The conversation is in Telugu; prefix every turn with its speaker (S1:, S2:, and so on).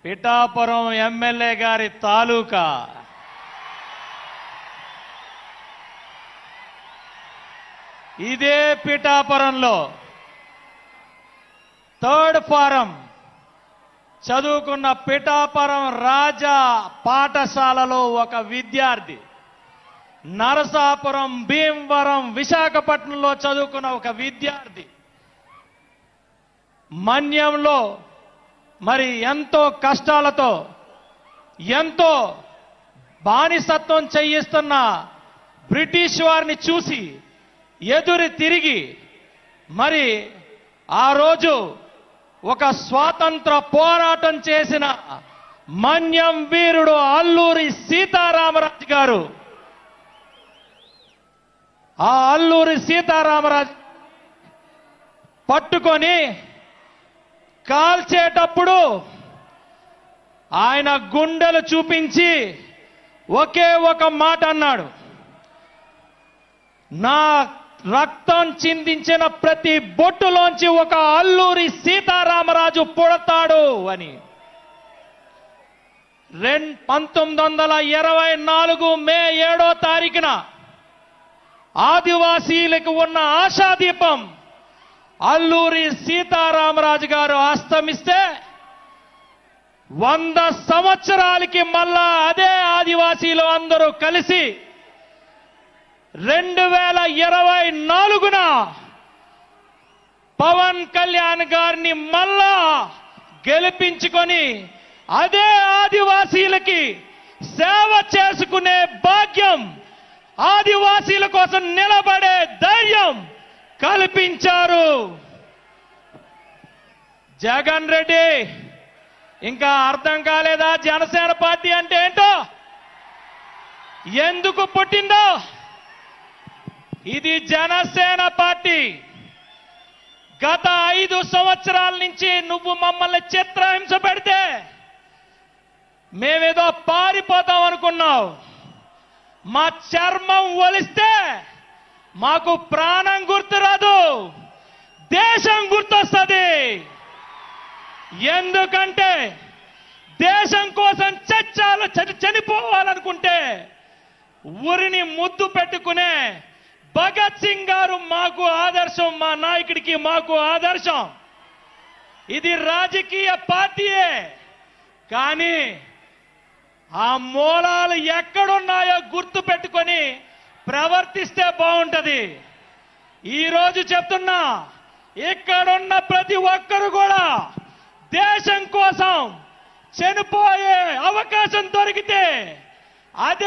S1: పిఠాపురం ఎమ్మెల్యే గారి తాలూకా ఇదే పిఠాపురంలో థర్డ్ ఫారం చదువుకున్న పిఠాపురం రాజా పాఠశాలలో ఒక విద్యార్థి, నరసాపురం, భీమవరం, విశాఖపట్నంలో చదువుకున్న ఒక విద్యార్థి మన్యంలో మరి ఎంతో కష్టాలతో ఎంతో బానిసత్వం చేయిస్తున్న బ్రిటిష్ వారిని చూసి ఎదురు తిరిగి మరి ఆ రోజు ఒక స్వాతంత్ర పోరాటం చేసిన మన్యం వీరుడు అల్లూరి సీతారామరాజు గారు. ఆ అల్లూరి సీతారామరాజు పట్టుకొని కాల్చేటప్పుడు ఆయన గుండెలు చూపించి ఒకే ఒక మాట అన్నాడు, నా రక్తం చిందించిన ప్రతి బొట్టులోంచి ఒక అల్లూరి సీతారామరాజు పుడతాడు అని. 1924 మే 7వ తారీఖున ఆదివాసీలకు ఉన్న ఆశాదీపం అల్లూరి సీతారామరాజు గారు అస్తమిస్తే 100 సంవత్సరాలకి మళ్ళా అదే ఆదివాసీలు అందరూ కలిసి 2024న పవన్ కళ్యాణ్ గారిని మళ్ళా గెలిపించుకొని అదే ఆదివాసీలకి సేవ చేసుకునే భాగ్యం, ఆదివాసీల కోసం నిలబడే ధైర్యం కల్పించారు. జగన్ రెడ్డి ఇంకా అర్థం కాలేదా జనసేన పార్టీ అంటే ఏంటో, ఎందుకు పుట్టిందో? ఇది జనసేన పార్టీ. గత 5 సంవత్సరాల నుంచి నువ్వు మమ్మల్ని చిత్రహింస పెడితే మేమేదో పారిపోతాం అనుకున్నావు. మా చర్మం ఒలిస్తే మాకు ప్రాణం గుర్తురాదు, దేశం గుర్తొస్తుంది. ఎందుకంటే దేశం కోసం చనిపోవాలనుకుంటే ఊరిని ముద్దు పెట్టుకునే భగత్ సింగ్ గారు మాకు ఆదర్శం, మా నాయకుడికి మాకు ఆదర్శం. ఇది రాజకీయ పార్టీయే, కానీ ఆ మూలాలు ఎక్కడున్నాయో గుర్తు పెట్టుకొని ప్రవర్తిస్తే బాగుంటది. ఈరోజు చెప్తున్నా, ఇక్కడున్న ప్రతి ఒక్కరు కూడా దేశం కోసం చనిపోయే అవకాశం దొరికితే అదే